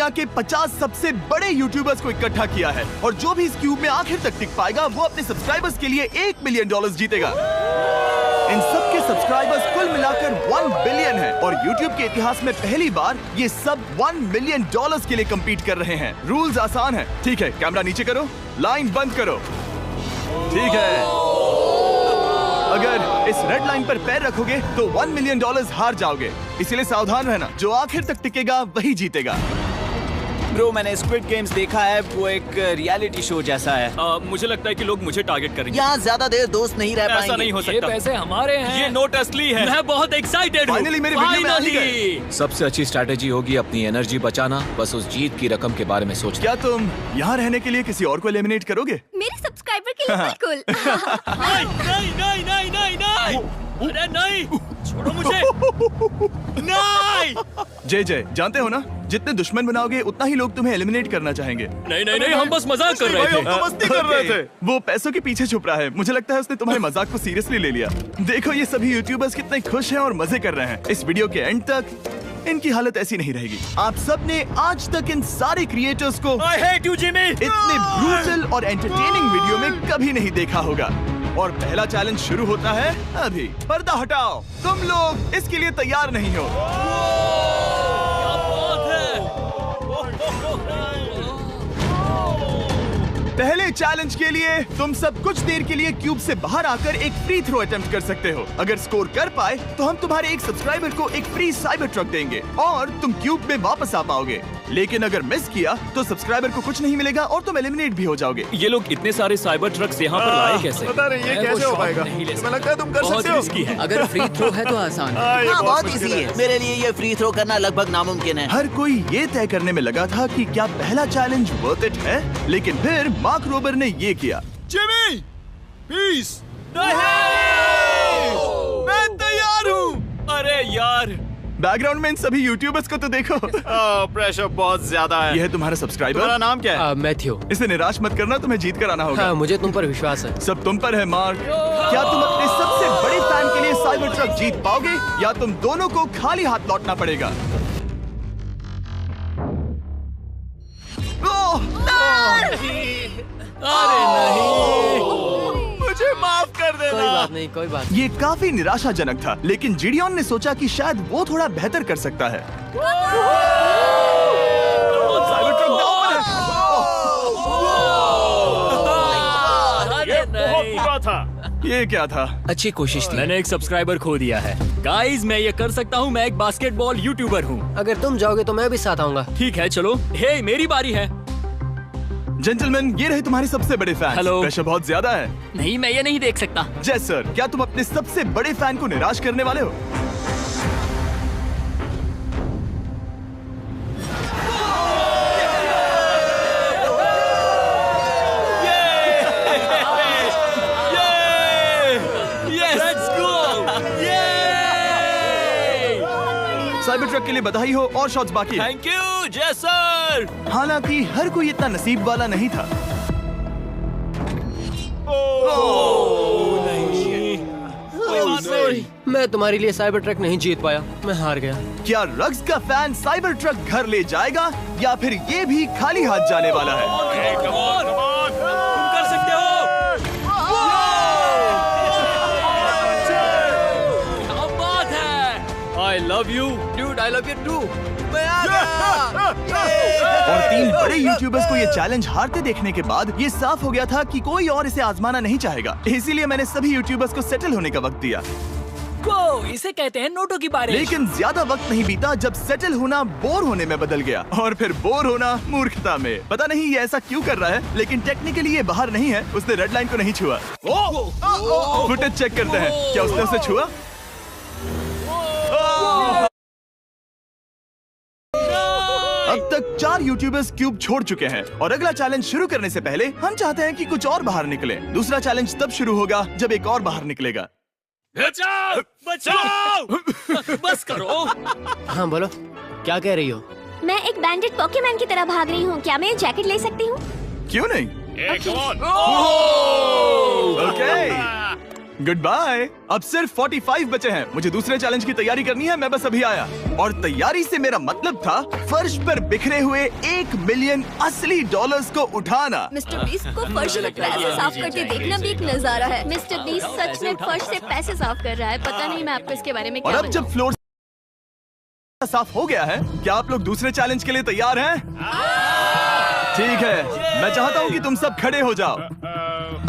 यहाँ के 50 सबसे बड़े यूट्यूबर्स को इकट्ठा किया है और जो भी इस क्यूब में आखिर तक टिक पाएगा वो अपने सब्सक्राइबर्स के लिए $1 मिलियन जीतेगा। इन सब के सब्सक्राइबर्स कुल मिलाकर 1 बिलियन है और YouTube के इतिहास में पहली बार ये सब $1 मिलियन के लिए कम्पीट कर रहे हैं। रूल्स आसान है, ठीक है? कैमरा नीचे करो, लाइन बंद करो, ठीक है? अगर इस रेड लाइन पर पैर रखोगे तो $1 मिलियन हार जाओगे, इसीलिए सावधान रहना। जो आखिर तक टिकेगा वही जीतेगा। ब्रो, मैंने स्क्विड गेम्स देखा है, वो एक रियलिटी शो जैसा है। मुझे लगता है कि लोग मुझे टारगेट करेंगे। यहाँ ज्यादा देर दोस्त नहीं रह पाएंगे। ऐसा नहीं हो सकता। ये पैसे हमारे हैं। ये नोट असली है। मैं बहुत एक्साइटेड हूँ। फाइनली मेरे वीडियो में आ ही गए। सबसे अच्छी स्ट्रैटेजी होगी अपनी एनर्जी बचाना, बस उस जीत की रकम के बारे में सोचना। क्या तुम यहाँ रहने के लिए किसी और को एलिमिनेट करोगे? मेरे सब्सक्राइबर के लिए बिल्कुल। नहीं नहीं नहीं नहीं नहीं, अरे नहीं, छोड़ो मुझे। नहीं जय जय, जानते हो ना, जितने दुश्मन बनाओगे उतना ही लोग तुम्हें एलिमिनेट करना चाहेंगे। नहीं नहीं नहीं, हम बस मजाक कर रहे थे। हम तो मस्ती कर रहे थे। वो पैसों के पीछे छुप रहा है। मुझे लगता है उसने तुम्हारे मजाक को सीरियसली ले लिया। देखो ये सभी यूट्यूबर्स कितने खुश हैं और मजे कर रहे हैं। इस वीडियो के एंड तक इनकी हालत ऐसी नहीं रहेगी। आप सब ने आज तक इन सारे क्रिएटर्स को I hate you, Jimmy! इतने ब्रूटल और एंटरटेनिंग वीडियो में कभी नहीं देखा होगा। और पहला चैलेंज शुरू होता है अभी। पर्दा हटाओ, तुम लोग इसके लिए तैयार नहीं हो। क्या बात है? पहले चैलेंज के लिए तुम सब कुछ देर के लिए क्यूब से बाहर आकर एक फ्री थ्रो अटेम्प्ट कर सकते हो। अगर स्कोर कर पाए तो हम तुम्हारे एक सब्सक्राइबर को एक फ्री साइबर ट्रक देंगे और तुम क्यूब में वापस आ पाओगे। लेकिन अगर मिस किया तो सब्सक्राइबर को कुछ नहीं मिलेगा और तुम एलिमिनेट भी हो जाओगे। ये लोग इतने सारे साइबर ट्रक्स यहाँ पर लाए कैसे? पता नहीं ये मैं कैसे वो हो पाएगा। शॉट नहीं ले तुम्हें लगता है तुम कर बहुत सकते रिस्की हो? है। अगर फ्री थ्रो है तो आसान है। हाँ, बहुत इजी है। मेरे लिए ये फ्री थ्रो करना लगभग नामुमकिन है। हर कोई ये तय करने में लगा था कि क्या पहला चैलेंज वर्थ इट है, लेकिन फिर मार्क रोबर ने ये किया। Jimmy, peace. मैं तैयार हूँ। अरे यार, बैकग्राउंड में इन सभी यूट्यूबर्स को तो देखो। प्रेशर बहुत ज्यादा है। यह है तुम्हारा सब्सक्राइबर। तुम्हारा नाम क्या है? मैथ्यू। इसे निराश मत करना, तुम्हें जीत कर आना होगा। हाँ, मुझे तुम पर विश्वास है। सब तुम पर है मार्क। क्या तुम अपने सबसे बड़े फैन के लिए साइबर ट्रक जीत पाओगे या तुम दोनों को खाली हाथ लौटना पड़ेगा? अरे नहीं, मुझे माफ कर कोई देना। बात नहीं, कोई बात ये काफी निराशाजनक था, लेकिन जिडियन ने सोचा कि शायद वो थोड़ा बेहतर कर सकता है। साइबर ट्रक डाउन है। अरे नहीं। बुरा था। ये क्या था? अच्छी कोशिश थी। मैंने एक सब्सक्राइबर खो दिया है। गाइस, मैं ये कर सकता हूँ। मैं एक बास्केटबॉल यूट्यूबर हूँ। अगर तुम जाओगे तो मैं भी साथ आऊंगा। ठीक है, चलो। हे, मेरी बारी है। जेंटलमैन, ये रहे तुम्हारे सबसे बड़े फैन। हेलो। प्रेशर बहुत ज्यादा है। नहीं, मैं ये नहीं देख सकता। जय सर, क्या तुम अपने सबसे बड़े फैन को निराश करने वाले हो? साइबर ट्रक के लिए बधाई हो और शॉट्स बाकी है। थैंक यू जय सर। हालांकि हर कोई इतना नसीब वाला नहीं था। मैं तुम्हारे लिए साइबर ट्रक नहीं जीत पाया, मैं हार गया। क्या रग्स का फैन साइबर ट्रक घर ले जाएगा या फिर ये भी खाली हाथ जाने वाला है? तुम कर सकते हो। क्या बात है? I love you, dude. I love you too. मैं आ गया। और 3 बड़े यूट्यूबर्स को ये चैलेंज हारते देखने के बाद ये साफ हो गया था कि कोई और इसे आजमाना नहीं चाहेगा। इसीलिए मैंने सभी यूट्यूबर्स को सेटल होने का वक्त दिया। वो इसे कहते हैं नोटों की बारिश। लेकिन ज्यादा वक्त नहीं बीता जब सेटल होना बोर होने में बदल गया और फिर बोर होना मूर्खता में। पता नहीं ये ऐसा क्यों कर रहा है, लेकिन टेक्निकली ये बाहर नहीं है। उसने रेड लाइन को नहीं छुआ। फुटेज चेक करते हैं, क्या उसने उसे छुआ? अब तक 4 यूट्यूबर्स क्यूब छोड़ चुके हैं और अगला चैलेंज शुरू करने से पहले हम चाहते हैं कि कुछ और बाहर निकले। दूसरा चैलेंज तब शुरू होगा जब एक और बाहर निकलेगा। बचाओ, बचाओ। बस करो। हाँ बोलो, क्या कह रही हो? मैं एक बैंडेड पॉकीमैन की तरह भाग रही हूँ। क्या मैं जैकेट ले सकती हूँ? क्यों नहीं? Okay, goodbye. अब सिर्फ 45 बचे हैं। मुझे दूसरे चैलेंज की तैयारी करनी है। मैं बस अभी आया। और तैयारी से मेरा मतलब था फर्श पर बिखरे हुए 1 मिलियन असली डॉलर्स को उठाना। मिस्टर बीस्ट को फर्श में पैसे साफ करके देखना भी एक नजारा है। मिस्टर बीस्ट सच में फर्श से पैसे साफ कर रहा है। पता नहीं मैं आपको इसके बारे में और क्या अब जब फ्लोर साफ हो गया है, क्या आप लोग दूसरे चैलेंज के लिए तैयार हैं? ठीक है, मैं चाहता हूं कि तुम सब खड़े हो जाओ।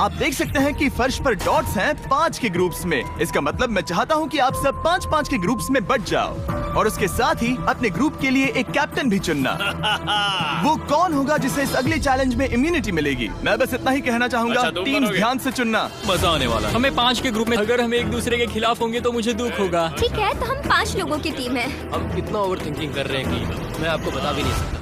आप देख सकते हैं कि फर्श पर डॉट्स हैं 5 के ग्रुप्स में। इसका मतलब मैं चाहता हूं कि आप सब 5-5 के ग्रुप्स में बंट जाओ और उसके साथ ही अपने ग्रुप के लिए एक कैप्टन भी चुनना। वो कौन होगा जिसे इस अगले चैलेंज में इम्यूनिटी मिलेगी? मैं बस इतना ही कहना चाहूंगा, अच्छा, तुम टीम्स करोगे? ध्यान से चुनना। मजा आने वाला है। हमें 5 के ग्रुप में, अगर हम एक दूसरे के खिलाफ होंगे तो मुझे दुख होगा। ठीक है, तो हम 5 लोगों की टीम है। हम कितना ओवर थिंकिंग कर रहे हैं कि मैं आपको बता भी नहीं सकता।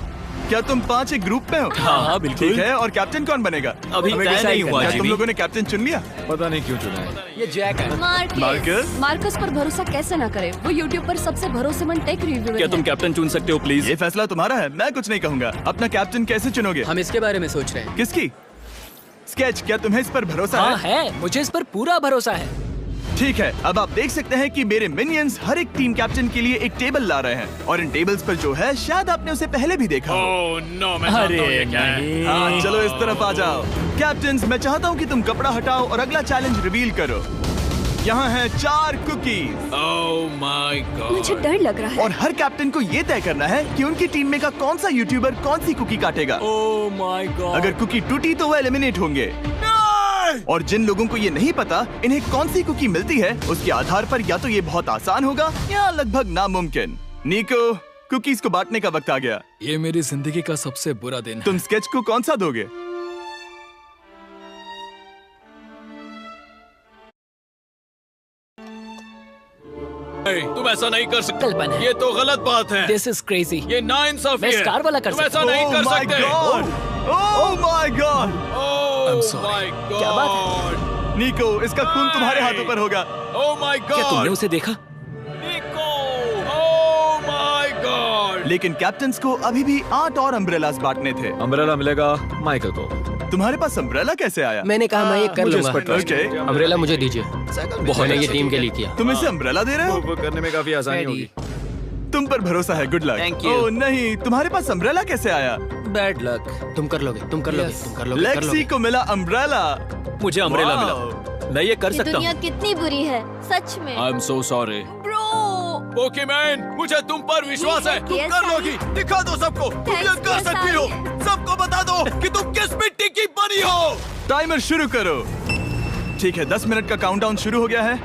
क्या तुम 5 एक ग्रुप में हो? हाँ, बिल्कुल। ठीक है, और कैप्टन कौन बनेगा? अभी हमें तय decide नहीं करना हुआ, है। तुम जिमी। लोगों ने कैप्टन चुन लिया? पता नहीं क्यों चुना है। ये जैक है। मार्कस? मार्कस पर भरोसा कैसे ना करे? वो यूट्यूब पर सबसे भरोसेमंद टेक रिव्यूअर क्या है। तुम कैप्टन चुन सकते हो प्लीज? ये फैसला तुम्हारा है, मैं कुछ नहीं कहूंगा। अपना कैप्टन कैसे चुनोगे? हम इसके बारे में सोच रहे हैं। किसकी? स्केच, क्या तुम्हें इस पर भरोसा हाँ है? है, मुझे इस पर पूरा भरोसा है। ठीक है, अब आप देख सकते हैं कि मेरे मिनियंस हर एक टीम कैप्टन के लिए एक टेबल ला रहे हैं और इन टेबल्स पर जो है शायद आपने उसे पहले भी देखा हो। अरे नहीं। हाँ, चलो इस तरफ आ जाओ। कैप्टन्स, मैं चाहता हूँ कि तुम कपड़ा हटाओ और अगला चैलेंज रिवील करो। यहाँ हैं 4 कुकीज मुझे डर लग रहा है। और हर कैप्टन को ये तय करना है कि उनकी टीम में का कौन सा यूट्यूबर कौन सी कुकी काटेगा। Oh my God. अगर कुकी टूटी तो वो एलिमिनेट होंगे। और जिन लोगों को ये नहीं पता इन्हें कौन सी कुकी मिलती है, उसके आधार पर या तो ये बहुत आसान होगा या लगभग नामुमकिन। निको, कुकीज को बांटने का वक्त आ गया। ये मेरी जिंदगी का सबसे बुरा दिन तुम स्केच को कौन सा दोगे? तुम ऐसा नहीं कर सकते। कल्पना है। ये तो गलत बात है। This is crazy. ये नाइंसाफी मैं है। स्टार वाला कर तुम ऐसा सकता नहीं Oh कर my सकते। God! Oh my God! I'm sorry. क्या बात है? निको, इसका खून तुम्हारे हाथों पर होगा। Oh my God! क्या तुमने उसे देखा? निको! Oh my God! लेकिन कैप्टन्स को अभी भी 8 और अम्ब्रेलास बांटने थे। अम्ब्रेला मिलेगा माइकल को। तुम्हारे पास अम्ब्रेला कैसे आया? मैंने कहा मैं ये कर मुझे इस लूंगा। पर trust ओके, अम्ब्रेला मुझे दीजिए। मैंने ये टीम के लिए किया। तुम इसे अम्ब्रेला दे रहे हो? वो करने में काफी आसानी होगी। तुम पर भरोसा है, गुड लक। Thank you. ओह नहीं, तुम्हारे पास अम्ब्रेला कैसे आया? Bad luck. तुम कर लोगे, तुम कर लोगे, तुम कर लोगे, कर लेक्सी लोगे। को मिला अम्ब्रेला। मुझे अम्ब्रेला Wow. मिला। मैं ये कर ये सकता दुनिया हूँ। कितनी बुरी है, सच में। I am so sorry. Bro, Pokemon, मुझे तुम पर विश्वास है। तुम Yes, कर I- लोगी। दिखा दो सबको। तुम ये Thanks, कर yes, सकती हो। I- सबको बता दो कि तुम किस मिट्टी की बनी हो। टाइमर शुरू करो। ठीक है, 10 मिनट का काउंटडाउन शुरू हो गया है।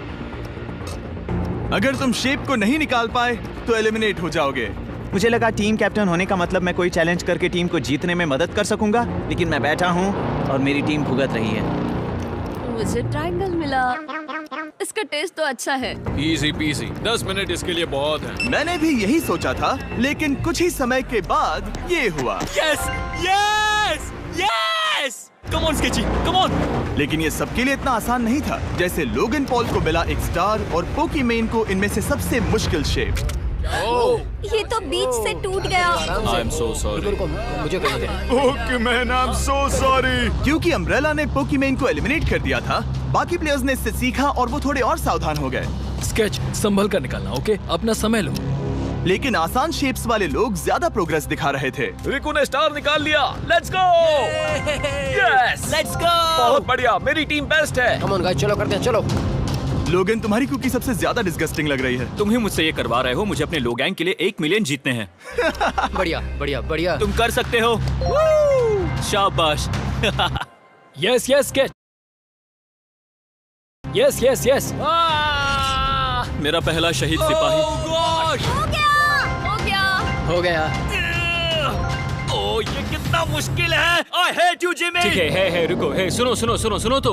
अगर तुम शेप को नहीं निकाल पाए तो एलिमिनेट हो जाओगे। मुझे लगा टीम कैप्टन होने का मतलब मैं कोई चैलेंज करके टीम को जीतने में मदद कर सकूंगा, लेकिन मैं बैठा हूँ और मेरी टीम भुगत रही है। मुझे ट्रायंगल मिला। इसका टेस्ट तो अच्छा है। Easy PC. 10 मिनट इसके लिए बहुत है। मैंने भी यही सोचा था, लेकिन कुछ ही समय के बाद ये हुआ। Yes yes yes. Come on sketchy, come on. लेकिन ये सबके लिए इतना आसान नहीं था। जैसे लोगन पॉल को मिला एक स्टार और पोकीमेन को इनमें से सबसे मुश्किल शेप। ये तो बीच से टूट गया। आई एम सो सॉरी। रुको, मुझे करने दे। पोकीमेन, आई एम सो सॉरी। क्योंकि अम्ब्रेला ने पोकीमेन को एलिमिनेट कर दिया था, बाकी प्लेयर्स ने इससे सीखा और वो थोड़े और सावधान हो गए। स्केच संभल कर निकालना, ओके? अपना समय लो। लेकिन आसान शेप्स वाले लोग ज्यादा प्रोग्रेस दिखा रहे थे। रिकू ने स्टार निकाल लिया। Let's go. Yes, let's go. बहुत बढ़िया। मेरी टीम बेस्ट है। कम ऑन गाइस, चलो करते हैं, चलो। लोगन, तुम्हारी कुकी सबसे ज्यादा डिस्गस्टिंग लग रही है। तुम ही मुझसे ये करवा रहे हो। मुझे अपने लो गैंग के लिए 1 मिलियन जीतने हैं। बढ़िया, बढ़िया, बढ़िया। तुम कर सकते हो। शाबाश। Yes yes sketch. Yes yes yes. मेरा पहला शहीद सिपाही। हो गया। हो गया। ओ, ये कितना मुश्किल है। I hate you Jimmy. ठीक है, रुको। है, सुनो तो।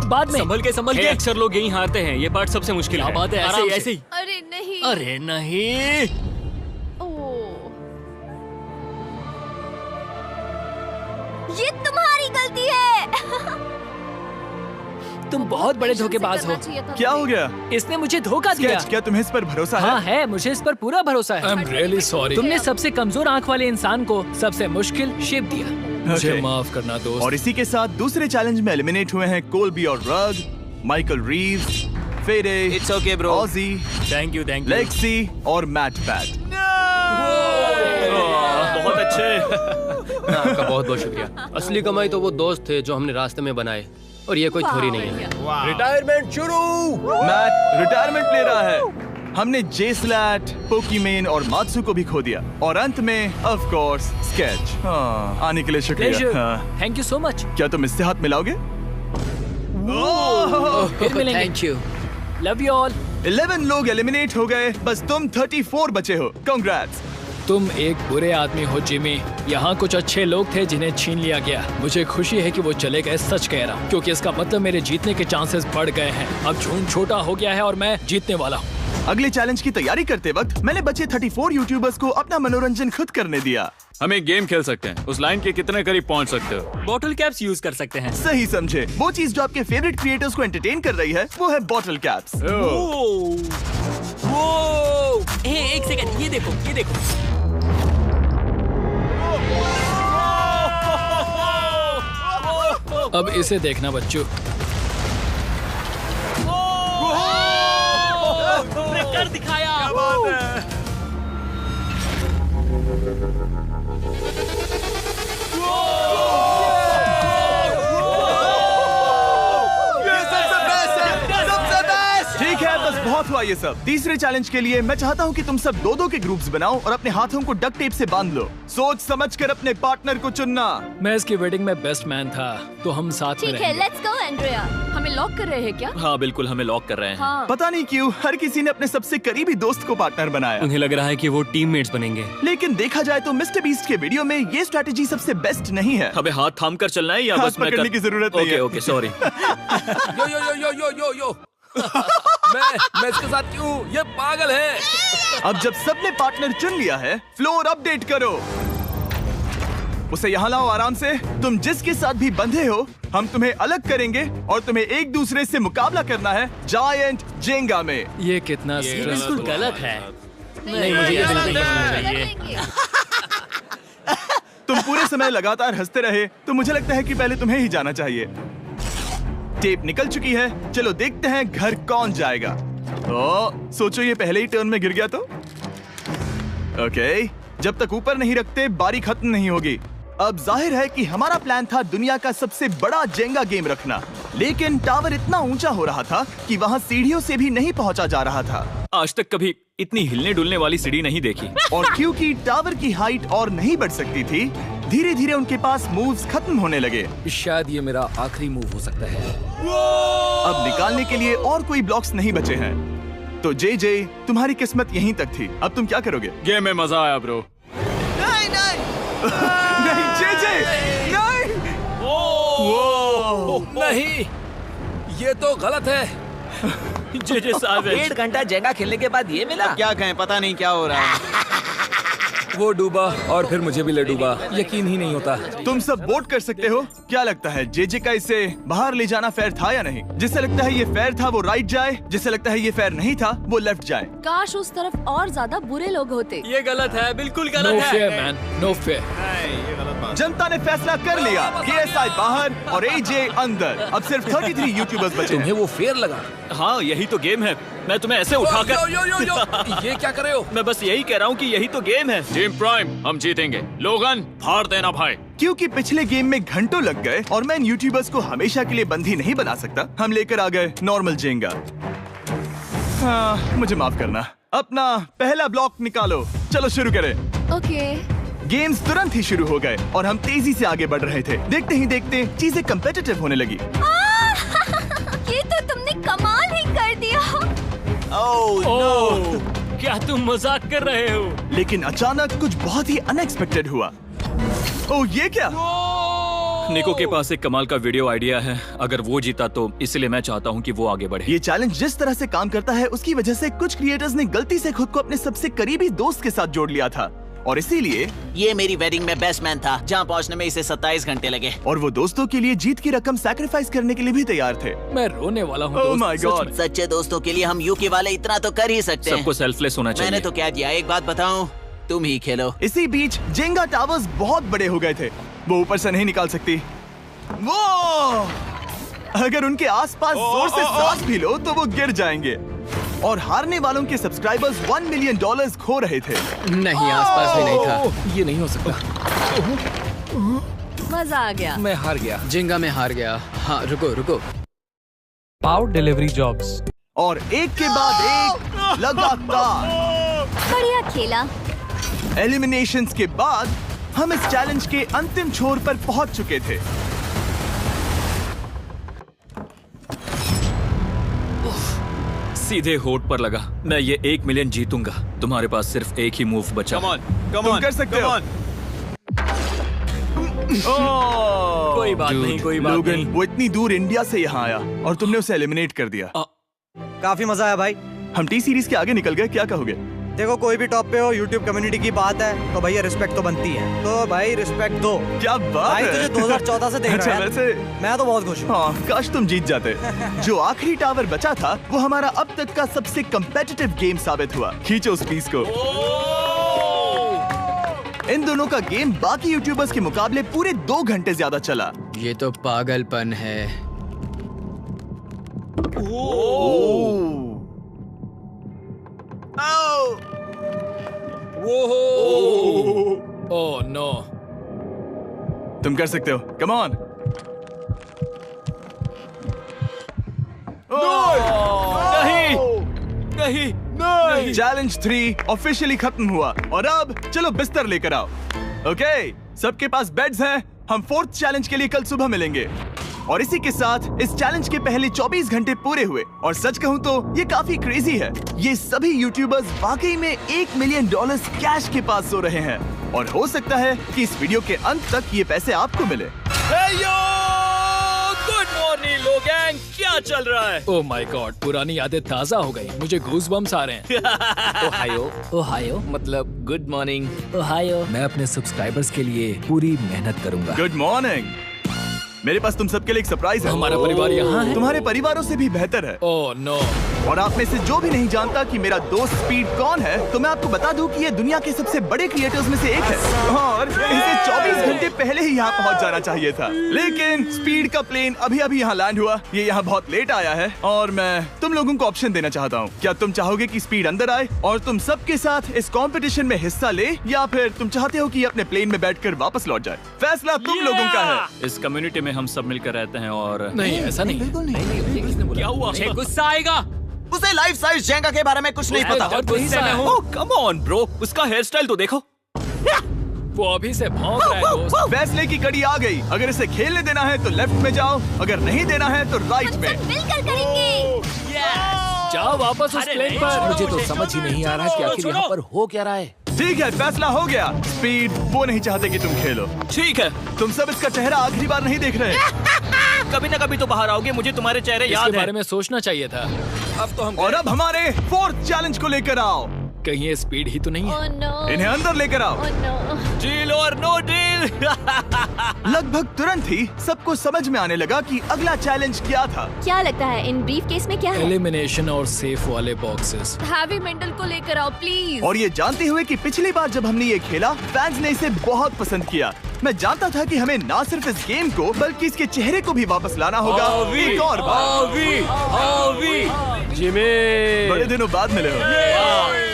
बाद में संभल के। अक्सर लोग यही हारते हैं। ये पार्ट सबसे मुश्किल है। बात है, आराम से। ऐसे ही। अरे नहीं। अरे नहीं। ओह, ये तुम्हारी गलती है। तुम बहुत बड़े धोखेबाज हो। क्या हो गया? इसने मुझे धोखा दिया। स्केच, क्या तुम्हें इस पर भरोसा हाँ है? है, मुझे इस पर पूरा भरोसा है। I am really sorry. तुमने सबसे कमजोर आंख वाले इंसान को सबसे मुश्किल शेप दिया। मुझे Okay. माफ करना दोस्त। और इसी के साथ दूसरे चैलेंज में एलिमिनेट हुए हैं कोलबी और Rug, Michael Reeves, Fede, It's okay, bro. Ozzy, thank you. Lexi और मैट पैट। बहुत अच्छे। आपका बहुत बहुत शुक्रिया। असली कमाई तो वो दोस्त थे जो हमने रास्ते में बनाए, और ये कोई थोड़ी नहीं है। रिटायरमेंट शुरू। मैट रिटायरमेंट ले रहा है। हमने जेस्लैट, पोकीमेन और मात्सु को भी खो दिया, और अंत में ऑफ कोर्स स्केच। आने के लिए शुक्रिया। Thank you so much. क्या तुम इससे हाथ मिलाओगे? फिर मिलेंगे। Thank you. Love you all. 11 लोग एलिमिनेट हो गए, बस तुम 34 बचे हो। कांग्रेट्स। तुम एक बुरे आदमी हो जिमी। यहाँ कुछ अच्छे लोग थे जिन्हें छीन लिया गया। मुझे खुशी है कि वो चले गए, सच कह रहा हूँ, क्योंकि इसका मतलब मेरे जीतने के चांसेस बढ़ गए हैं। अब झूठ छोटा हो गया है और मैं जीतने वाला हूँ। अगले चैलेंज की तैयारी करते वक्त मैंने बचे 34 यूट्यूबर्स को अपना मनोरंजन खुद करने दिया। हम एक गेम खेल सकते हैं। उस लाइन के कितने करीब पहुंच सकते हो? बॉटल कैप्स यूज कर सकते हैं। सही समझे। वो चीज जो आपके फेवरेट क्रिएटर्स को एंटरटेन कर रही है वो है बॉटल कैप्स। एक सेकंड, ये देखो, ये देखो। अब इसे देखना बच्चों। कर दिखाया। क्या बात है। ठीक है, बस बहुत हुआ ये सब। तीसरे चैलेंज के लिए मैं चाहता हूँ कि तुम सब दो के ग्रुप्स बनाओ और अपने हाथों को डक्ट टेप से बांध लो। सोच समझकर अपने पार्टनर को चुनना। मैं इसकी वेडिंग में बेस्ट मैन था, तो हम साथ में ठीक है, लेट्स गो एंड्रिया। हमें लॉक कर रहे हैं क्या? हाँ बिल्कुल, हमें लॉक कर रहे हैं। हाँ। पता नहीं क्यों हर किसी ने अपने सबसे करीबी दोस्त को पार्टनर बनाया। उन्हें लग रहा है कि वो टीममेट्स बनेंगे। लेकिन देखा जाए तो मिस्टर बीस्ट के वीडियो में ये स्ट्रेटेजी सबसे बेस्ट नहीं है। हमें हाथ थाम कर चलना है या हाथ बस मैं पकड़ने की जरूरत नहीं है। Okay sorry. Yo yo yo yo yo yo yo. मैं इसके साथ क्यों? ये पागल है। अब जब सबने पार्टनर चुन लिया है, फ्लोर अपडेट करो। उसे यहाँ लाओ आराम से। तुम जिसके साथ भी बंधे हो, हम तुम्हें अलग करेंगे और तुम्हें एक दूसरे से मुकाबला करना है जायंट जेंगा में। ये कितना बिल्कुल गलत है। नहीं, मुझे ये बिल्कुल नहीं चाहिए। तुम पूरे समय लगातार हंसते रहे, तो मुझे लगता है कि पहले तुम्हें ही जाना चाहिए। टेप निकल चुकी है, चलो देखते हैं घर कौन जाएगा। सोचो ये पहले ही टर्न में गिर गया तो। ओके, जब तक ऊपर नहीं रखते बारी खत्म नहीं होगी। अब जाहिर है कि हमारा प्लान था दुनिया का सबसे बड़ा जेंगा गेम रखना, लेकिन टावर इतना ऊंचा हो रहा था कि वहाँ सीढ़ियों से भी नहीं पहुँचा जा रहा था। आज तक कभी इतनी हिलने डुलने वाली सीढ़ी नहीं देखी। और क्योंकि टावर की हाइट और नहीं बढ़ सकती थी, धीरे धीरे उनके पास मूव्स खत्म होने लगे। शायद ये मेरा आखिरी मूव हो सकता है। अब निकालने के लिए और कोई ब्लॉक्स नहीं बचे हैं। तो जे तुम्हारी किस्मत यहीं तक थी। अब तुम क्या करोगे? गेम में मजा आया ब्रो। नहीं जे नहीं। नहीं, ये तो गलत है। जे साहब 1.5 घंटा जेंगा खेलने के बाद ये मिला। क्या कहें, पता नहीं क्या हो रहा है। वो डूबा और फिर मुझे भी ले डूबा। यकीन ही नहीं होता। तुम सब वोट कर सकते हो। क्या लगता है जे का इसे बाहर ले जाना फेयर था या नहीं? जिसे लगता है ये फेयर था वो राइट जाए, जिसे लगता है ये फेयर नहीं था वो लेफ्ट जाए। काश उस तरफ और ज्यादा बुरे लोग होते। ये गलत है, बिल्कुल गलत है। No fair man, no fair. जनता ने फैसला कर लिया। KSI बाहर और AJ अंदर। अब सिर्फ 33 यूट्यूबर्स बचे हैं। तुम्हें वो फेयर लगा? हाँ, यही तो गेम है। मैं तुम्हें ऐसे उठाकर यो यो यो यो। ये क्या कर रहे हो? मैं बस यही कह रहा हूँ कि यही तो गेम है। टीम प्राइम, हम जीतेंगे। लोगन, फाड़ देना भाई। क्योंकि पिछले गेम में घंटों लग गए और मैं इन यूट्यूबर्स को हमेशा के लिए बंदी नहीं बना सकता, हम लेकर आ गए नॉर्मल जेंगा। हाँ, मुझे माफ करना। अपना पहला ब्लॉक निकालो। चलो शुरू करें। ओके। गेम्स तुरंत ही शुरू हो गए और हम तेजी से आगे बढ़ रहे थे। देखते ही देखते चीजें कम्पिटिटिव होने लगी। ये तो तुमने कमाल ही कर दिया। ओह, क्या तुम मजाक कर रहे हो? लेकिन अचानक कुछ बहुत ही अनएक्सपेक्टेड हुआ। ओह, ये क्या? निको के पास एक कमाल का वीडियो आइडिया है। अगर वो जीता तो इसलिए मैं चाहता हूँ कि वो आगे बढ़े। ये चैलेंज जिस तरह से काम करता है उसकी वजह से कुछ क्रिएटर्स ने गलती से खुद को अपने सबसे करीबी दोस्त के साथ जोड़ लिया था, और इसीलिए ये मेरी वेडिंग में बेस्ट मैन था, जहाँ पहुँचने में इसे 27 घंटे लगे। और वो दोस्तों के लिए जीत की रकम सैक्रिफाइस करने के लिए भी तैयार थे। मैं रोने वाला हूँ। Oh my God. सच्चे दोस्तों के लिए हम यूके वाले इतना तो कर ही सकते हैं। सबको सेल्फलेस होना चाहिए। मैंने तो क्या दिया, एक बात बताऊं, तुम ही खेलो। इसी बीच जेंगा टावर्स बहुत बड़े हो गए थे, वो ऊपर से नहीं निकाल सकती। वो अगर उनके आसपास जोर से सांस भी लो तो वो गिर जाएंगे। और हारने वालों के सब्सक्राइबर्स $1 मिलियन खो रहे थे। नहीं, आसपास भी नहीं था। ये नहीं हो सकता। मजा आ गया। मैं हार गया। जिंगा में हार गया। हाँ, रुको। Power delivery jobs. और एक के बाद एक लगातार बढ़िया खेला। एलिमिनेशंस के बाद हम इस चैलेंज के अंतिम छोर पर पहुंच चुके थे। सीधे होठ पर लगा। मैं ये 1 मिलियन जीतूंगा। तुम्हारे पास सिर्फ एक ही मूव बचा। तुम कर सकते हो। कोई बात नहीं, कोई बात लोगन, नहीं। वो इतनी दूर इंडिया से यहाँ आया और तुमने उसे एलिमिनेट कर दिया। काफी मजा आया भाई। हम टी सीरीज के आगे निकल गए, क्या कहोगे? देखो, कोई भी टॉप पे हो, यूट्यूब कम्युनिटी की बात है तो भैया रिस्पेक्ट तो बनती है। तो भाई रिस्पेक्ट दो। क्या बात भाई, है। तुझे 2014 से देख रहा है। वैसे मैं तो बहुत खुश हूँ। हाँ, काश तुम जीत जाते। जो आखिरी टावर बचा था वो हमारा अब तक का सबसे कम्पेटिटिव गेम साबित हुआ। खींचो उस पीस को। इन दोनों का गेम बाकी यूट्यूबर्स के मुकाबले पूरे 2 घंटे ज्यादा चला। ये तो पागलपन है। Oh no. तुम कर सकते हो, कम ऑन। नहीं। चैलेंज 3 ऑफिशियली खत्म हुआ और अब चलो बिस्तर लेकर आओ। ओके, सबके पास बेड्स हैं। हम 4th चैलेंज के लिए कल सुबह मिलेंगे। और इसी के साथ इस चैलेंज के पहले 24 घंटे पूरे हुए और सच कहूं तो ये काफी क्रेजी है। ये सभी यूट्यूबर्स वाकई में $1 मिलियन कैश के पास सो रहे हैं और हो सकता है कि इस वीडियो के अंत तक ये पैसे आपको मिले। गुड मॉर्निंग लोगैंग, क्या चल रहा है? ओह माय गॉड, पुरानी यादें ताजा हो गई। मुझे गूज़बम्स आ रहे हैं। ओहायो मतलब गुड मॉर्निंग। ओहायो। मैं अपने सब्सक्राइबर्स के लिए पूरी मेहनत करूंगा। Good morning. मेरे पास तुम सबके लिए एक सरप्राइज है। हमारा परिवार यहाँ है। तुम्हारे परिवारों से भी बेहतर है। Oh no. और आप में से जो भी नहीं जानता कि मेरा दोस्त स्पीड कौन है, तो मैं आपको बता दूं कि ये दुनिया के सबसे बड़े क्रिएटर्स में से एक है और इसे 24 घंटे पहले ही यहाँ पहुँच जाना चाहिए था। लेकिन स्पीड का प्लेन अभी अभी यहाँ लैंड हुआ। ये यहाँ बहुत लेट आया है और मैं तुम लोगों को ऑप्शन देना चाहता हूँ। क्या तुम चाहोगे कि स्पीड अंदर आए और तुम सबके साथ इस कंपटीशन में हिस्सा ले, या फिर तुम चाहते हो कि ये अपने प्लेन में बैठकर वापस लौट जाए? फैसला तुम लोगों का है। इस कम्युनिटी में हम सब मिलकर रहते हैं और नहीं, ऐसा नहीं। बिल्कुल नहीं। क्या हुआ? मुझे गुस्सा आएगा। उसे लाइफ साइज जेंगा के बारे में कुछ नहीं पता। कम ऑन ब्रो, उसका हेयर स्टाइल तो देखो। वो अभी से भौंक रहा है दोस्त। फैसले की घड़ी आ गई। अगर इसे खेलने देना है तो लेफ्ट में जाओ, अगर नहीं देना है तो राइट में। मिलकर करेंगे। जाओ वापस उस प्लेन पर। मुझे तो समझ ही नहीं आ रहा कि आखिर यहाँ पर हो क्या रहा है। ठीक है, फैसला हो गया। स्पीड वो नहीं चाहते कि तुम खेलो। ठीक है। तुम सब इसका चेहरा आखिरी बार नहीं देख रहे। कभी ना कभी तो बाहर आओगे, मुझे तुम्हारे चेहरे याद इसके है। बारे में सोचना चाहिए था। अब तो हम और अब हमारे 4th चैलेंज को लेकर आओ। कहीं ये स्पीड ही तो नहीं है। Oh no. इन्हें अंदर लेकर आओ। Oh no. डील और नो डील। लगभग तुरंत ही सबको समझ में आने लगा कि अगला चैलेंज क्या था। क्या लगता है इन ब्रीफ केस में क्या है? एलिमिनेशन और सेफ वाले बॉक्सेस। हैवी मेंटल को लेकर आओ प्लीज। और ये जानते हुए कि पिछली बार जब हमने ये खेला फैंस ने इसे बहुत पसंद किया। मैं जानता था कि हमें ना सिर्फ इस गेम को बल्कि इसके चेहरे को भी वापस लाना होगा। एक और बार। जिमी, बड़े दिनों बाद मिले हो।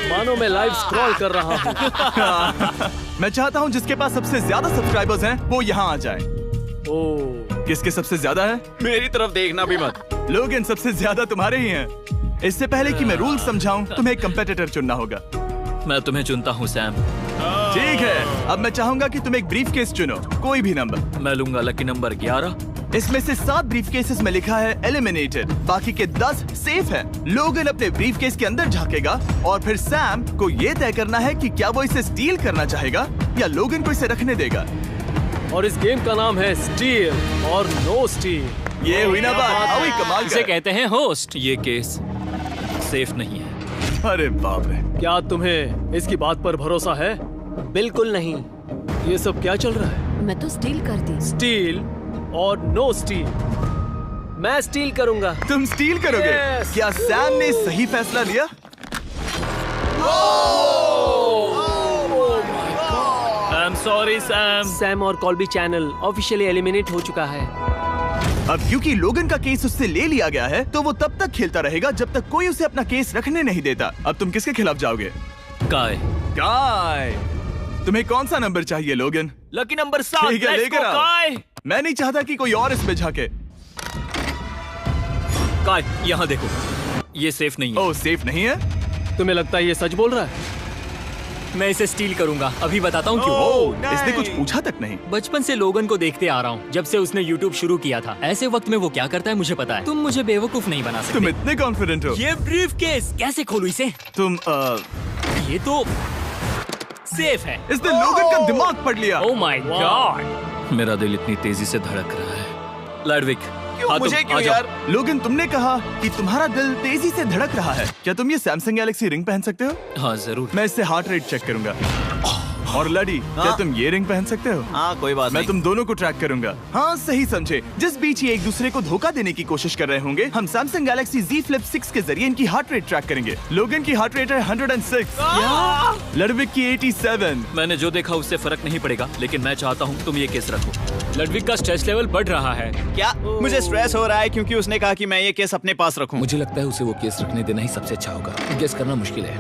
मानो मैं लाइव स्क्रॉल कर रहा हूँ। मैं चाहता हूँ जिसके पास सबसे ज्यादा सब्सक्राइबर्स हैं वो यहाँ आ जाए। ओह, किसके सबसे ज्यादा है? मेरी तरफ देखना भी मत। लोग इन सबसे ज्यादा तुम्हारे ही हैं। इससे पहले कि मैं रूल समझाऊं, तुम्हें एक कंपेटिटर चुनना होगा। मैं तुम्हें चुनता हूँ सैम। ठीक है, अब मैं चाहूंगा कि तुम एक ब्रीफ केस चुनो, कोई भी नंबर। मैं लूंगा लकी नंबर 11। इसमें से 7 ब्रीफ केसेस में लिखा है एलिमिनेटेड, बाकी के 10 सेफ हैं। लोगन अपने ब्रीफ केस के अंदर झांकेगा और फिर सैम को ये तय करना है कि क्या वो इसे स्टील करना चाहेगा या लोगन को इसे रखने देगा। और इस गेम का नाम है स्टील और नो स्टील। ये हुई ना बात, हावी कमाल इसे का। कहते हैं होस्ट। ये केस सेफ नहीं है। अरे बाप रे। क्या तुम्हें इसकी बात पर भरोसा है? बिल्कुल नहीं। ये सब क्या चल रहा है? मैं तो स्टील कर दी। स्टील और नो स्टील। मैं स्टील करूंगा। तुम स्टील करोगे? Yes. क्या सैम ने सही फैसला लिया? I am sorry Sam. Sam और कॉल्बी चैनल ऑफिशियली एलिमिनेट हो चुका है। अब क्योंकि लोगन का केस उससे ले लिया गया है तो वो तब तक खेलता रहेगा जब तक कोई उसे अपना केस रखने नहीं देता। अब तुम किसके खिलाफ जाओगे? काय। काय। तुम्हें कौन सा नंबर चाहिए लोगन? Lucky number 7। ठीक है, लेकर आओ। मैं नहीं चाहता कि कोई और इसमें झांके। काय, यहाँ देखो, ये सेफ नहीं है। ओह, सेफ नहीं है? तुम्हें लगता है ये सच बोल रहा है? मैं इसे स्टील करूंगा, अभी बताता हूँ क्यों। ओह, इसने कुछ पूछा तक नहीं। बचपन से लोगन को देखते आ रहा हूँ, जब से उसने YouTube शुरू किया था। ऐसे वक्त में वो क्या करता है मुझे पता है। तुम मुझे बेवकूफ नहीं बना सकते। तुम इतने कॉन्फिडेंट हो? ये ब्रीफकेस कैसे खोलूं इसे? तुम ये तो सेफ है। इसने लोगन का दिमाग पढ़ लिया। Oh my God. मेरा दिल इतनी तेजी से धड़क रहा है। लैडविक, क्यों मुझे क्यों यार? लोगन, तुमने कहा कि तुम्हारा दिल तेजी से धड़क रहा है। क्या तुम ये सैमसंग गैलेक्सी रिंग पहन सकते हो? हाँ जरूर। मैं इससे हार्ट रेट चेक करूंगा। और लड़ी, क्या तुम ये रिंग पहन सकते हो? हाँ, कोई बात मैं नहीं। तुम दोनों को ट्रैक करूंगा। हाँ, सही समझे। जिस बीच ये एक दूसरे को धोखा देने की कोशिश कर रहे होंगे, हम सैमसंग गैलेक्सी Z Flip 6 के जरिए इनकी हार्ट रेट ट्रैक करेंगे। लोगन की हार्ट रेट है 106, लडविक की 87। मैंने जो देखा उससे फर्क नहीं पड़ेगा, लेकिन मैं चाहता हूँ तुम ये केस रखो। लडविक का स्ट्रेस लेवल बढ़ रहा है। क्या? मुझे स्ट्रेस हो रहा है क्योंकि उसने कहा कि मैं ये केस अपने पास रखूं। मुझे लगता है उसे वो केस रखने देना ही सबसे अच्छा होगा। गेस करना मुश्किल है।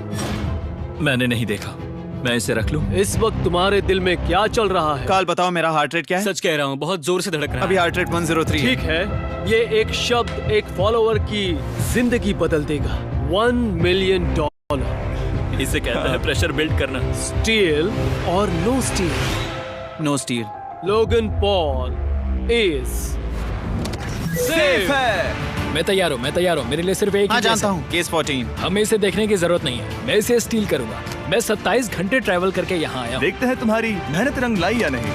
मैंने नहीं देखा, मैं इसे रख लूं? इस वक्त तुम्हारे दिल में क्या चल रहा है? काल, बताओ मेरा हार्ट रेट क्या है? सच कह रहा हूँ, बहुत जोर से धड़क रहा है। अभी हार्ट रेट 103 ठीक है, ये एक शब्द एक फॉलोवर की जिंदगी बदल देगा। $1 मिलियन। इसे कहते हैं प्रेशर बिल्ड करना। स्टील और no steal? No steal. Logan Paul is safe है। मैं तैयार हूँ, मेरे लिए सिर्फ एक हाँ, ही केस जानता है। हूँ, केस 14। हमें इसे देखने की जरूरत नहीं है, मैं इसे स्टील करूंगा। मैं 27 घंटे ट्रैवल करके यहाँ आया हूँ। देखते हैं तुम्हारी मेहनत रंग लाई या नहीं।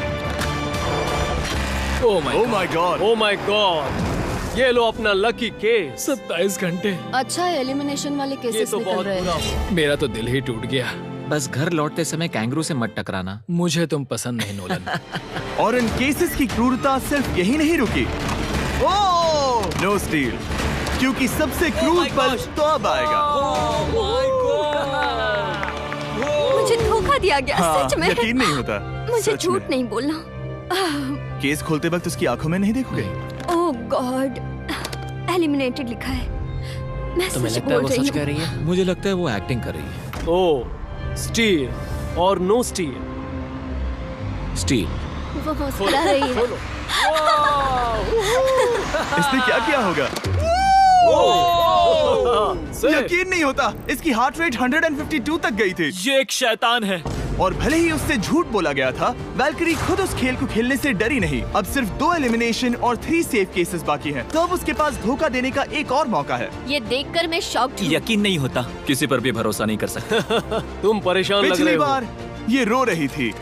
Oh my God, oh my God, ये लो अपना लकी केस। 27 घंटे। अच्छा, एलिमिनेशन वाले ये केसेस तो निकल बहुत रहे बुरा हैं। हुआ। मेरा तो दिल ही टूट गया। बस घर लौटते समय कैंगरू से मत टकराना। मुझे तुम पसंद नहीं नोलन। और इन केसेस की क्रूरता सिर्फ यही नहीं रुकी। ओह, नो स्टील, क्योंकि सबसे क्रूर पल तो अब आएगा। मुझे धोखा दिया गया। हाँ, सच में यकीन नहीं होता। मुझे सच झूठ में। नहीं बोलना। केस खोलते वक्त उसकी आंखों में नहीं देखोगे? ओह गॉड, एलिमिनेटेड लिखा है। मैं तुम्हें सच लगता है बोल वो रही सच कह रही है? मुझे लगता है वो एक्टिंग कर रही है। ओ, स्टील और नो स्टील? स्टील। हूँ। वो मुस्कुरा रही है। इसने क्या किया होगा? यकीन नहीं होता, इसकी हार्ट रेट 152 तक गई थी। ये एक शैतान है। और भले ही उससे झूठ बोला गया था, वैल्करी खुद उस खेल को खेलने से डरी नहीं। अब सिर्फ 2 एलिमिनेशन और 3 सेफ केसेस बाकी हैं। तो अब उसके पास धोखा देने का एक और मौका है। ये देखकर मैं शॉक्ड हूँ। यकीन नहीं होता, किसी पर भी भरोसा नहीं कर सकते। तुम परेशान लग रहे पिछली हो। बार ये रो रही थी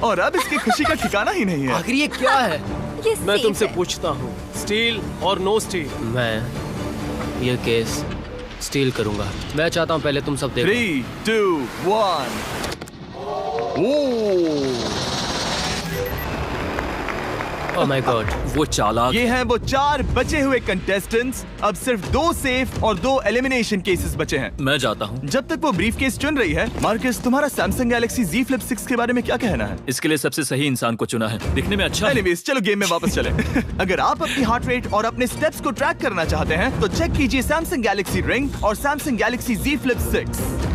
और अब इसकी खुशी का ठिकाना ही नहीं है। आखिर ये क्या है? ये मैं सेफ तुमसे है। पूछता हूँ, स्टील और नो स्टील? मैं ये केस स्टील करूंगा। मैं चाहता हूँ पहले तुम सब देखो। 3, 2, 1। ओह माय गॉड, वो चालाक। ये हैं वो 4 बचे हुए कंटेस्टेंट्स। अब सिर्फ 2 सेफ और 2 एलिमिनेशन केसेस बचे हैं। मैं जाता हूँ। जब तक वो ब्रीफकेस चुन रही है, मार्कस, तुम्हारा सैमसंग गैलेक्सी Z Flip 6 के बारे में क्या कहना है? इसके लिए सबसे सही इंसान को चुना है, दिखने में अच्छा है। एनीवेज, चलो गेम में वापस चलें। अगर आप अपनी हार्ट रेट और अपने स्टेप्स को ट्रैक करना चाहते हैं, तो चेक कीजिए सैमसंग गैलेक्सी रिंग और सैमसंग गैलेक्सी Z Flip 6।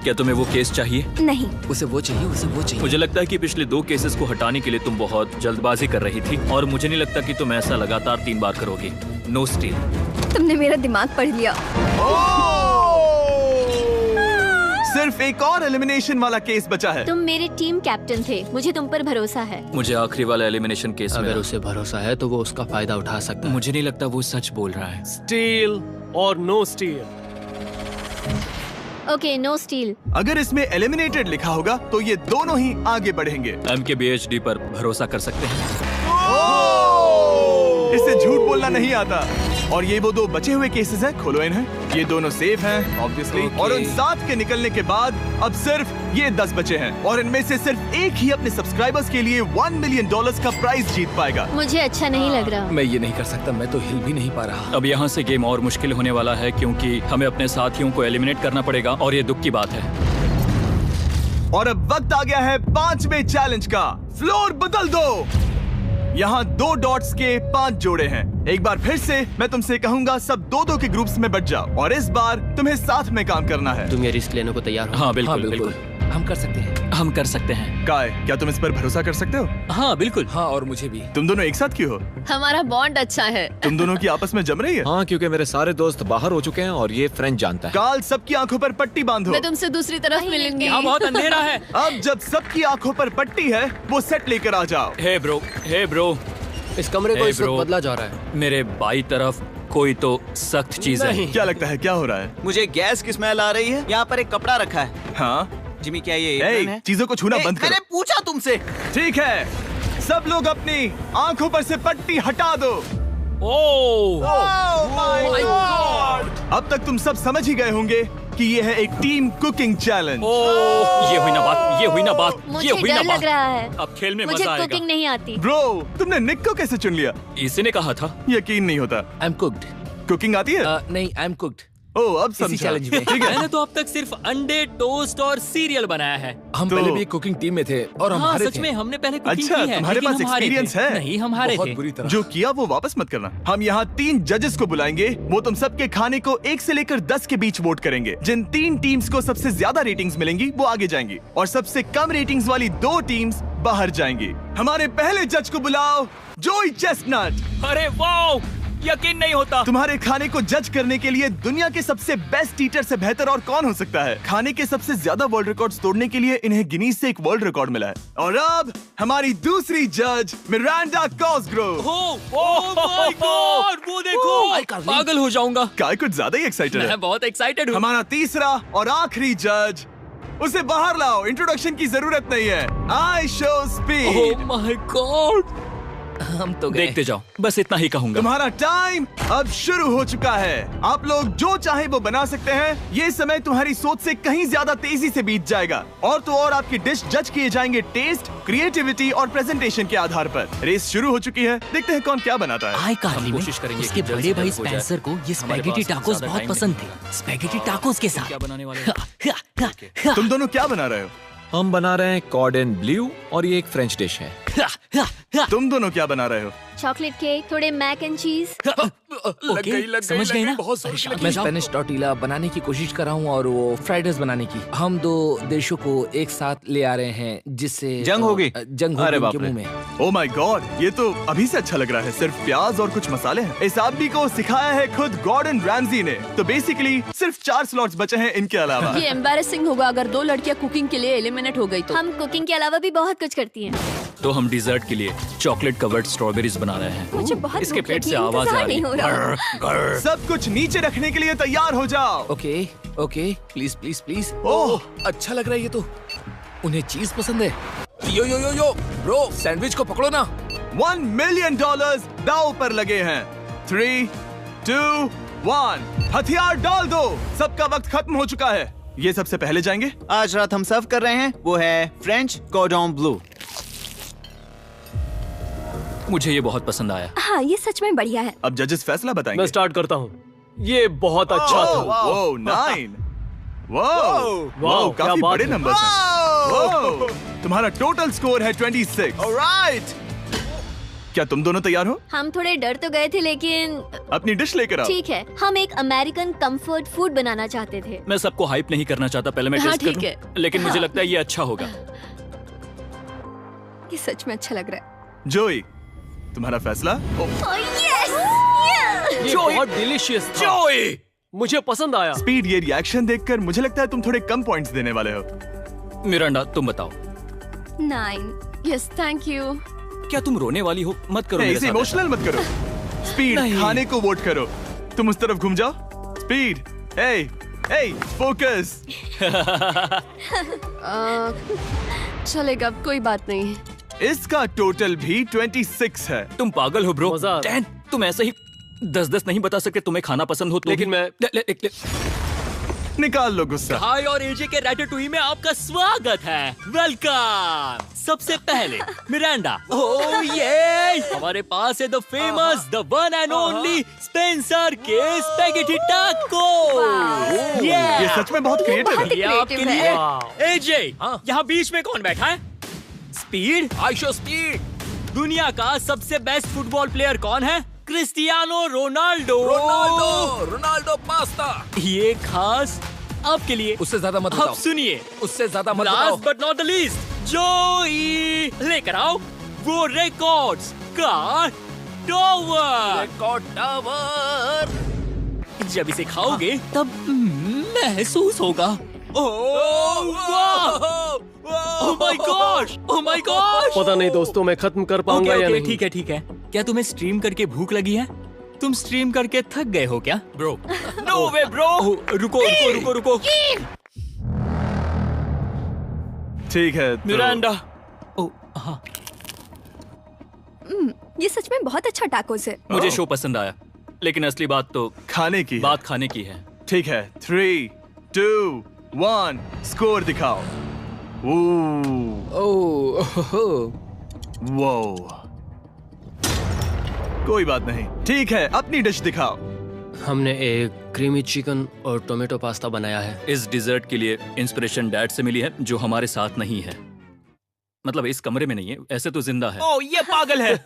क्या तुम्हें वो केस चाहिए? नहीं, उसे वो चाहिए। मुझे लगता है कि पिछले 2 केसेस को हटाने के लिए तुम बहुत जल्दबाजी कर रही थी, और मुझे नहीं लगता कि तुम ऐसा लगातार 3 बार करोगी। No steal. तुमने मेरा दिमाग पढ़ लिया। सिर्फ एक और एलिमिनेशन वाला केस बचा है। तुम मेरे टीम कैप्टन थे, मुझे तुम पर भरोसा है। मुझे आखिरी वाला एलिमिनेशन केस में अगर उसे भरोसा है तो वो उसका फायदा उठा सकता है। मुझे नहीं लगता वो सच बोल रहा है। स्टील और no steal? Okay, no steal. अगर इसमें एलिमिनेटेड लिखा होगा तो ये दोनों ही आगे बढ़ेंगे। MKBHD पर भरोसा कर सकते हैं। इसे झूठ बोलना नहीं आता। और ये वो 2 बचे हुए केसेस हैं, खोलो इन्हें। ये दोनों सेफ हैं ऑब्वियसली। और उन 7 के निकलने के बाद अब सिर्फ ये 10 बचे हैं, और इनमें से सिर्फ एक ही अपने सब्सक्राइबर्स के लिए $1 मिलियन का प्राइज जीत पाएगा। मुझे अच्छा नहीं लग रहा। मैं ये नहीं कर सकता, मैं तो हिल भी नहीं पा रहा। अब यहाँ से गेम और मुश्किल होने वाला है, क्योंकि हमें अपने साथियों को एलिमिनेट करना पड़ेगा, और ये दुख की बात है। और अब वक्त आ गया है 5वें चैलेंज का। फ्लोर बदल दो। यहाँ 2 डॉट्स के 5 जोड़े हैं। एक बार फिर से मैं तुमसे कहूंगा, सब 2-2 के ग्रुप्स में बट जाओ और इस बार तुम्हें साथ में काम करना है। तुम ये रिस्क लेने को तैयार हो? हाँ बिल्कुल बिल्कुल। हम कर सकते हैं। हम कर सकते हैं। काय, क्या तुम इस पर भरोसा कर सकते हो? हाँ बिल्कुल। हाँ, और मुझे भी। तुम दोनों एक साथ क्यों हो? हमारा बॉन्ड अच्छा है। तुम दोनों की आपस में जम रही है? हाँ, क्योंकि मेरे सारे दोस्त बाहर हो चुके हैं और ये फ्रेंच जानता है। काल, सबकी आंखों पर पट्टी बांधो। मैं तुमसे दूसरी तरफ मिलूंगी। यहाँ बहुत अंधेरा है। अब जब सबकी आंखों पर पट्टी है, वो सेट लेकर आ जाओ। हे ब्रो, इस कमरे को Hey, इस वक्त bro. बदला जा रहा है। मेरे बाई तरफ कोई तो सख्त चीज है। क्या लगता है क्या हो रहा है? मुझे गैस की स्मेल आ रही है। यहाँ पर एक कपड़ा रखा है। हाँ जिमी, क्या ये ए, एप्रन है? चीजों को छूना बंद मैंने करो। पूछा तुमसे। ठीक है, सब लोग अपनी आंखों पर से पट्टी हटा दो। अब तक तुम सब समझ ही गए होंगे कि ये है एक टीम कुकिंग चैलेंज। ये हुई ना बात। मुझे डर लग रहा है। अब खेल में मुझे मजा आएगा। कुकिंग नहीं आती। ब्रो, तुमने निक को कैसे चुन लिया? इसी ने कहा था। यकीन नहीं होता। I am cooked. कुकिंग आती है? नहीं, आई एम कुक्ड। ओह, अब इसी समझा। चैलेंज में। ठीक है। मैंने तो अब तक सिर्फ अंडे, टोस्ट और सीरियल बनाया है। हम तो- पहले भी एक कुकिंग टीम में थे और हम हाँ, हारे सच थे। में हमने पहले कुकिंग अच्छा, की है। तुम्हारे लेकिन पास हम हारे थे। experience है? नहीं, हम हारे बहुत थे। बुरी तरह। जो किया वो वापस मत करना। हम यहाँ 3 जजेस को बुलाएंगे। वो तुम सबके खाने को 1 से लेकर 10 के बीच वोट करेंगे। जिन 3 टीम्स को सबसे ज्यादा रेटिंग्स मिलेंगी वो आगे जाएंगी और सबसे कम रेटिंग्स वाली 2 टीम्स बाहर जाएंगी। हमारे पहले जज को बुलाओ, जोई चेस्टनट। अरे वाओ, यकीन नहीं होता। तुम्हारे खाने को जज करने के लिए दुनिया के सबसे बेस्ट ईटर से बेहतर और कौन हो सकता है? खाने के सबसे ज्यादा वर्ल्ड रिकॉर्ड्स तोड़ने के लिए इन्हें गिनीज से एक वर्ल्ड रिकॉर्ड मिला है। और अब हमारी दूसरी जज मिरांडा कॉसग्रोव। ओह माय गॉड, वो देखो। पागल हो जाऊंगा। काय कुछ ज्यादा ही एक्साइटेड है। मैं बहुत एक्साइटेड हूँ। हमारा तीसरा और आखिरी जज, उसे बाहर लाओ। इंट्रोडक्शन की जरूरत नहीं है। I show speed. Oh my God, हम तो गए। देखते जाओ, बस इतना ही कहूंगा। तुम्हारा टाइम अब शुरू हो चुका है। आप लोग जो चाहे वो बना सकते हैं। ये समय तुम्हारी सोच से कहीं ज्यादा तेजी से बीत जाएगा। और तो और आपकी डिश जज किए जाएंगे टेस्ट, क्रिएटिविटी और प्रेजेंटेशन के आधार पर। रेस शुरू हो चुकी है। देखते हैं कौन क्या बनाता है। आई कार्ली में कोशिश करेंगे उसके कि जल्द बड़े से भाई जल्द हो जाए। स्पेंसर को ये हमारे स्पैगेटी पास टाकोस ज्यादा बहुत टाइम पसंद नहीं थे। स्पैगेटी टाकोस के साथ क्या बनाने वाले हैं? तुम दोनों क्या बना रहे हो? हम बना रहे हैं कॉर्डन ब्लू और ये एक फ्रेंच डिश है। तुम दोनों क्या बना रहे हो? चॉकलेट केक, थोड़े मैक एंड चीज। ओके, समझ गए ना? मैं स्पेनिश टॉर्टिला बनाने की कोशिश कर रहा हूँ और वो फ्राइड राइस बनाने की। हम 2 देशों को एक साथ ले आ रहे हैं जिससे जंग होगी। जंग अरे होगी बाप उनके रे। मुंह में। ओ माय गॉड, ये तो अभी से अच्छा लग रहा है। सिर्फ प्याज और कुछ मसाले हैं। इस आदमी को सिखाया है खुद गॉर्डन रैमजी ने। तो बेसिकली सिर्फ 4 स्लॉट्स बचे हैं इनके अलावा। ये एम्बैरेसिंग होगा अगर 2 लड़कियां कुकिंग के लिए एलिमिनेट हो गई तो। हम कुकिंग के अलावा भी बहुत कुछ करती हैं। तो हम डिजर्ट के लिए चॉकलेट कवर्ड स्ट्रॉबेरीज बना रहे हैं। मुझे बहुत इसके भूख पेट लगी से है, आवाज आ इंतजार रही नहीं हो रहा। है। सब कुछ नीचे रखने के लिए तैयार हो जाओ। Okay okay, please please please. Oh, अच्छा लग रहा है ये तो। उन्हें चीज पसंद है। यो यो यो यो ब्रो, सैंडविच को पकड़ो ना। $1 मिलियन दांव पर लगे हैं। 3, 2, 1, हथियार डाल दो। सबका वक्त खत्म हो चुका है। ये सबसे पहले जाएंगे। आज रात हम सर्व कर रहे हैं वो है फ्रेंच कॉर्डन ब्लू। मुझे ये बहुत पसंद आया। हाँ, ये सच में बढ़िया है। अब जजेस फैसला बताएंगे। मैं स्टार्ट करता हूँ। ये बहुत अच्छा था। ओह, 9। वाओ, क्या काफी बात बड़े है। नंबर्स हैं। वाओ, तुम्हारा टोटल स्कोर है 26। ऑलराइट। क्या तुम दोनों तैयार हो? हम थोड़े डर तो गए थे लेकिन अपनी डिश लेकर आओ। ठीक है। हम एक अमेरिकन कंफर्ट फूड बनाना चाहते थे। मैं सबको हाइप नहीं करना चाहता, पहले मैं हाँ, टेस्ट कर ठीक लूं। है। लेकिन मुझे लगता है ये अच्छा होगा। ये सच में अच्छा लग रहा है। जोई, तुम्हारा फैसला? ये बहुत डिलीशियस था। मुझे पसंद आया। स्पीड, ये रिएक्शन देखकर मुझे लगता है तुम थोड़े कम पॉइंट्स देने वाले हो। मिरांडा, तुम बताओ। 9। Yes, thank you. क्या तुम रोने वाली हो? मत करो मेरे इसे साथ इमोशनल मत करो। स्पीड, नहीं। खाने को वोट करो। तुम उस तरफ घूम जाओ। Speed, focus. चलेगा, कोई बात नहीं। इसका टोटल भी 26 है। तुम पागल हो ब्रो। मजा आ रहा है। 10, तुम ऐसे ही 10 नहीं बता सकते तुम्हें खाना पसंद हो तो लेकिन भी। मैं निकाल लो गुस्सा। हाय और एजे के रैटेटुई में आपका स्वागत है। वेलकम। सबसे पहले मिरांडा। ओह ये हमारे पास है the famous, the one and only Spencer के स्पैगेटी टाको। ये सच में बहुत क्रिएटिव है। ये आपके creative लिए। एजे, यहाँ बीच में कौन बैठा है? स्पीड। I show speed. दुनिया का सबसे बेस्ट फुटबॉल प्लेयर कौन है? Cristiano Ronaldo. Ronaldo pasta. ये खास आपके लिए। उससे ज्यादा मत अब बताओ। सुनिए, उससे ज्यादा मत बताओ। Last but not the least, जोई लेकर आओ वो रिकॉर्ड्स का टावर। Record tower. जब इसे खाओगे तब महसूस होगा। Oh my gosh, oh my gosh. पता नहीं दोस्तों, मैं खत्म कर पाऊंगा या नहीं। ठीक है ठीक है। क्या तुम्हें स्ट्रीम करके भूख लगी है? तुम स्ट्रीम करके थक गए हो क्या? Bro, no way bro. रुको रुको रुको रुको। ठीक है तो... मिरांडा। ओह हाँ, ये सच में बहुत अच्छा टाकोस है। मुझे शो पसंद आया, लेकिन असली बात तो खाने की बात खाने की है। ठीक है, 3, 2, 1 स्कोर दिखाओ। वो कोई बात नहीं। ठीक है, अपनी डिश दिखाओ। हमने एक क्रीमी चिकन और टोमेटो पास्ता बनाया है। इस डिजर्ट के लिए इंस्पिरेशन डैड से मिली है, जो हमारे साथ नहीं है। मतलब इस कमरे में नहीं है, ऐसे तो जिंदा है। ओह ये पागल है।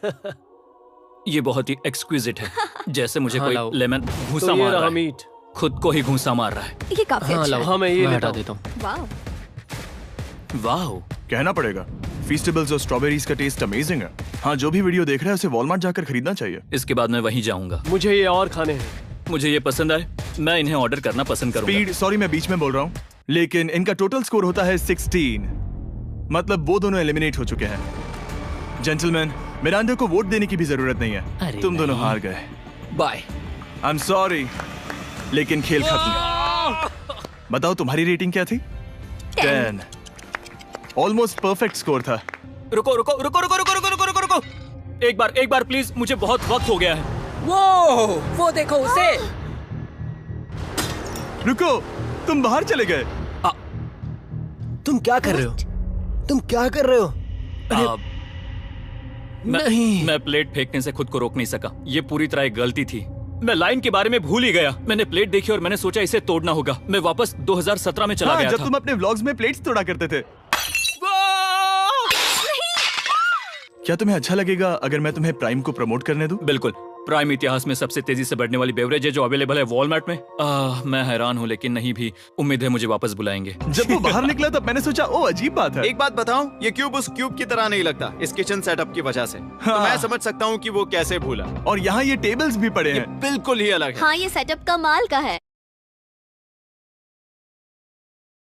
ये बहुत ही एक्सक्विजिट है, जैसे मुझे हाँ, कोई लाओ। लेमन घूसा तो ये मार रहा रहा है। मीट। खुद को ही घूसा मार रहा है। ये काफी हाँ अच्छा लाओ, है। हाँ मैं ये मैं हटा हटा देता हूँ। वाह। वाह, कहना पड़ेगा, फीस्टेबल्स और स्ट्रॉबेरीज का टेस्ट अमेजिंग है। हाँ, जो भी वीडियो देख रहा है उसे वॉलमार्ट जाकर खरीदना चाहिए। इसके बाद मैं वहीं जाऊंगा। मुझे ये और खाने हैं। मुझे ये पसंद आए, मैं इन्हें ऑर्डर करना पसंद करूंगा। स्पीड, सॉरी मैं बीच में बोल रहा हूँ, लेकिन इनका टोटल स्कोर होता है 16। मतलब वो दोनों एलिमिनेट हो चुके हैं। जेंटलमैन, मिरांडा को वोट देने की भी जरूरत नहीं है। तुम दोनों हार गए। बाय। आई एम सॉरी, लेकिन खेल खत्म। बताओ तुम्हारी रेटिंग क्या थी? 10। ऑलमोस्ट परफेक्ट स्कोर था। रुको रुको रुको रुको रुको रुको रुको रुको रुको एक बार प्लीज, मुझे बहुत वक्त हो गया है। वो देखो उसे। रुको, तुम बाहर चले गए। तुम क्या कर रहे हो? तुम क्या कर रहे हो? मैं प्लेट फेंकने से खुद को रोक नहीं सका। ये पूरी तरह एक गलती थी। मैं लाइन के बारे में भूल ही गया। मैंने प्लेट देखी और मैंने सोचा इसे तोड़ना होगा। मैं वापस 2017 में चला गया जब था। तुम अपने व्लॉग्स में प्लेट्स तोड़ा करते थे। क्या तुम्हें अच्छा लगेगा अगर मैं तुम्हें प्राइम को प्रमोट करने दूं? बिल्कुल। प्राइम इतिहास में सबसे तेजी से बढ़ने वाली बेवरेज है जो अवेलेबल है वॉलमार्ट में। मैं हैरान हूँ, लेकिन नहीं भी। उम्मीद है मुझे वापस बुलाएंगे। जब वो बाहर निकला तब मैंने सोचा ओ अजीब बात है। एक बात बताऊं, ये क्यूब उस क्यूब की तरह नहीं लगता इस किचन सेटअप की वजह से। तो मैं समझ सकता हूँ कि वो कैसे भूला। और यहाँ ये टेबल्स भी पड़े हैं। बिल्कुल ही अलग है। हाँ, ये सेटअप कमाल का है।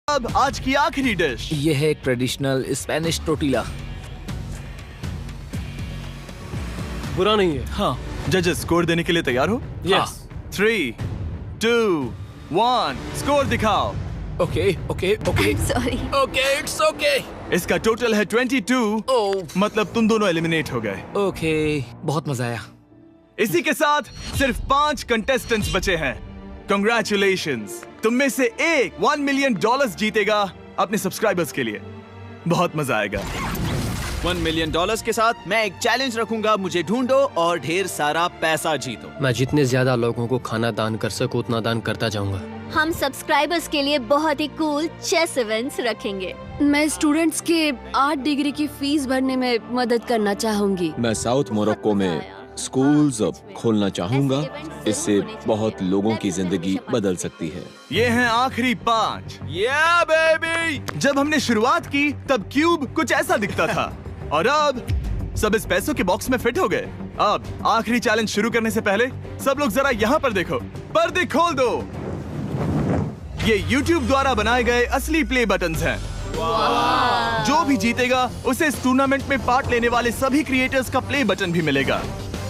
अब आज की आखिरी डिश। ये है एक ट्रेडिशनल स्पेनिश टोर्टिला। बुरा नहीं है। हाँ। जजेस स्कोर देने के लिए तैयार हो? यस। 3, 2, 1 स्कोर दिखाओ। Okay okay okay sorry. Okay, it's okay. इसका टोटल है 22। मतलब तुम दोनों एलिमिनेट हो गए। ओके, बहुत मजा आया। इसी के साथ सिर्फ 5 कंटेस्टेंट्स बचे हैं। कंग्रेचुलेशंस, तुम में से एक $1 मिलियन जीतेगा अपने सब्सक्राइबर्स के लिए। बहुत मजा आएगा। $1 मिलियन के साथ मैं एक चैलेंज रखूंगा, मुझे ढूंढो और ढेर सारा पैसा जीतो। मैं जितने ज्यादा लोगों को खाना दान कर सकूं उतना दान करता जाऊंगा। हम सब्सक्राइबर्स के लिए बहुत ही कूल चेस इवेंट्स रखेंगे। मैं स्टूडेंट्स के 8 डिग्री की फीस भरने में मदद करना चाहूंगी। मैं साउथ मोरक्को में स्कूल्स खोलना चाहूंगा। इससे बहुत लोगों की जिंदगी बदल सकती है। ये हैं आखिरी 5। या बेबी। जब हमने शुरुआत की तब क्यूब कुछ ऐसा दिखता था और अब सब इस पैसों के बॉक्स में फिट हो गए। अब आखिरी चैलेंज शुरू करने से पहले सब लोग जरा यहाँ पर देखो। पर्दे खोल दो। ये YouTube द्वारा बनाए गए असली प्ले बटन्स हैं। जो भी जीतेगा उसे इस टूर्नामेंट में पार्ट लेने वाले सभी क्रिएटर्स का प्ले बटन भी मिलेगा।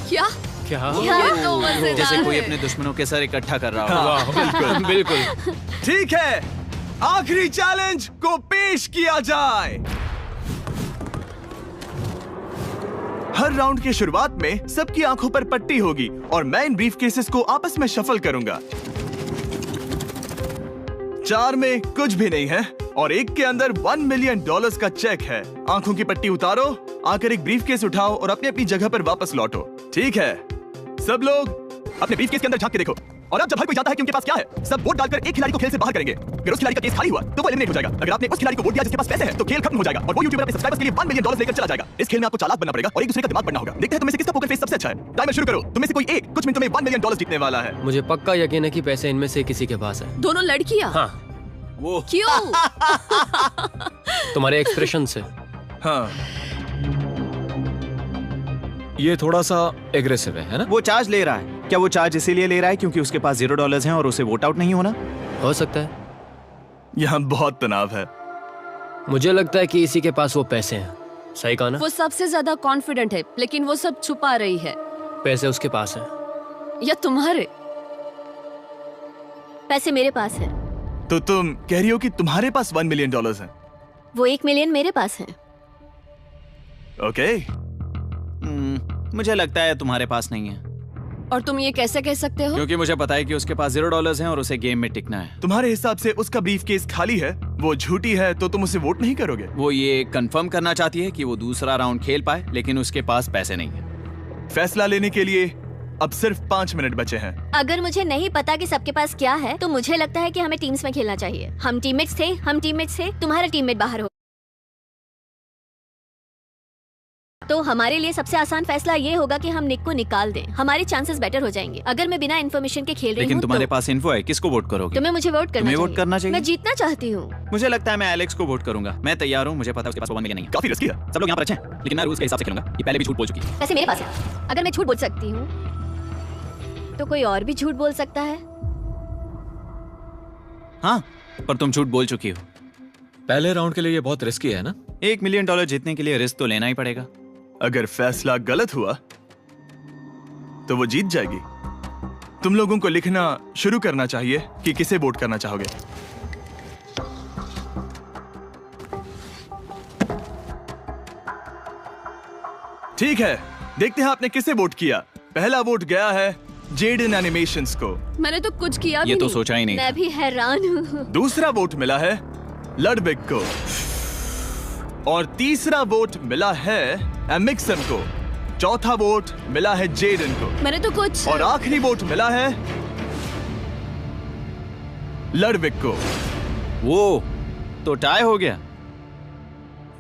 क्या? क्या? ये तो मजेदार जैसे कोई है। अपने दुश्मनों के सर इकट्ठा कर रहा हो। हाँ, बिल्कुल बिल्कुल। ठीक है, आखिरी चैलेंज को पेश किया जाए। हर राउंड की शुरुआत में सबकी आंखों पर पट्टी होगी और मैं इन ब्रीफ केसेस को आपस में शफल करूंगा। 4 में कुछ भी नहीं है और एक के अंदर $1 मिलियन का चेक है। आंखों की पट्टी उतारो, आकर एक ब्रीफ केस उठाओ और अपनी अपनी जगह पर वापस लौटो। ठीक है, सब लोग अपने ब्रीफ केस के अंदर झांक के देखो। और अब जब हर कोई जानता है कि उनके पास क्या है, सब वोट डालकर एक खिलाड़ी को खेल से बाहर करेंगे। अगर उस खिलाड़ी का केस खाली हुआ तो वो एलिमिनेट हो जाएगा। अगर आपने उस खिलाड़ी को वोट दिया जिसके पास पैसे हैं तो खेल खत्म हो जाएगा और वो यूट्यूबर अपने सब्सक्राइबर्स के लिए $1 मिलियन लेकर चला जाएगा। इस खेल में आपको चालाक बनना पड़ेगा और एक दूसरे का दिमाग बनना होगा। देखते हैं तुम में से किसका पोकर फेस सबसे अच्छा है। टाइमर शुरू करो। तुम में से कोई एक कुछ मिनटों में $1 मिलियन जीतने वाला है। मुझे पक्का यकीन है कि पैसे इनमें से किसी के पास है। दोनों लड़कियां? हाँ। वो क्यों? तुम्हारे एक्सप्रेशन से। हाँ, ये थोड़ा सा एग्रेसिव है ना? वो चार्ज ले रहा है। क्या वो चार्ज इसीलिए ले रहा है क्योंकि उसके पास $0 हैं और उसे वोट आउट नहीं होना? हो सकता है। यहाँ बहुत तनाव है। मुझे लगता है कि इसी के पास वो पैसे हैं। सही कहा ना? वो सबसे ज्यादा कॉन्फिडेंट है, लेकिन वो सब छुपा रही है। पैसे उसके पास हैं। या तुम्हारे? पैसे मेरे पास है। तो तुम कह रही हो कि तुम्हारे पास $1 मिलियन है? वो 1 मिलियन मेरे पास है। ओके। मुझे लगता है तुम्हारे पास नहीं है। और तुम ये कैसे कह सकते हो? क्योंकि मुझे पता है कि उसके पास $0 हैं और उसे गेम में टिकना है। तुम्हारे हिसाब से उसका ब्रीफ केस खाली है, वो झूठी है, तो तुम उसे वोट नहीं करोगे? वो ये कंफर्म करना चाहती है कि वो दूसरा राउंड खेल पाए, लेकिन उसके पास पैसे नहीं है। फैसला लेने के लिए अब सिर्फ 5 मिनट बचे हैं। अगर मुझे नहीं पता कि सबके पास क्या है तो मुझे लगता है कि हमें टीम्स में खेलना चाहिए। हम टीममेट्स थे, तुम्हारा टीममेट बाहर हो। तो हमारे लिए सबसे आसान फैसला ये होगा कि हम निक को निकाल दें। हमारे चांसेस बेटर हो जाएंगे। अगर मैं बिना इन्फॉर्मेशन के खेल रही हूँ लेकिन तुम्हारे पास इन्फो है, किसको वोट करोगे? तुम्हें मुझे वोट करना तुम्हें चाहिए। वोट करना चाहिए? मैं जीतना चाहती हूँ। मुझे लगता है मैं एलेक्स को वोट करूंगा। मैं तैयार हूँ। मुझे पता है उसके पास $1 मिलियन नहीं है। काफी रिस्की है। सब लोग यहाँ पर अच्छे हैं, लेकिन मैं रूल्स के हिसाब से खेलूंगा। ये पहले भी झूठ बोल चुकी है। पैसे मेरे पास है। अगर मैं झूठ बोल सकती हूँ तो कोई और भी झूठ बोल सकता है। हाँ, पर तुम झूठ बोल चुकी हो। पहले राउंड के लिए ये बहुत रिस्की है ना? $1 मिलियन जीतने के लिए रिस्क तो लेना ही पड़ेगा। अगर फैसला गलत हुआ तो वो जीत जाएगी। तुम लोगों को लिखना शुरू करना चाहिए कि किसे वोट करना चाहोगे। ठीक है, देखते हैं आपने किसे वोट किया। पहला वोट गया है जेडन एनिमेशंस को। मैंने तो कुछ किया भी ये तो नहीं। सोचा ही नहीं। मैं भी हैरान हूँ। दूसरा वोट मिला है लडविग को और तीसरा वोट मिला है एमिक्सन को। चौथा वोट मिला है जेडन को। मैंने तो कुछ। और आखिरी वोट मिला है लडविग को। वो तो टाई हो गया।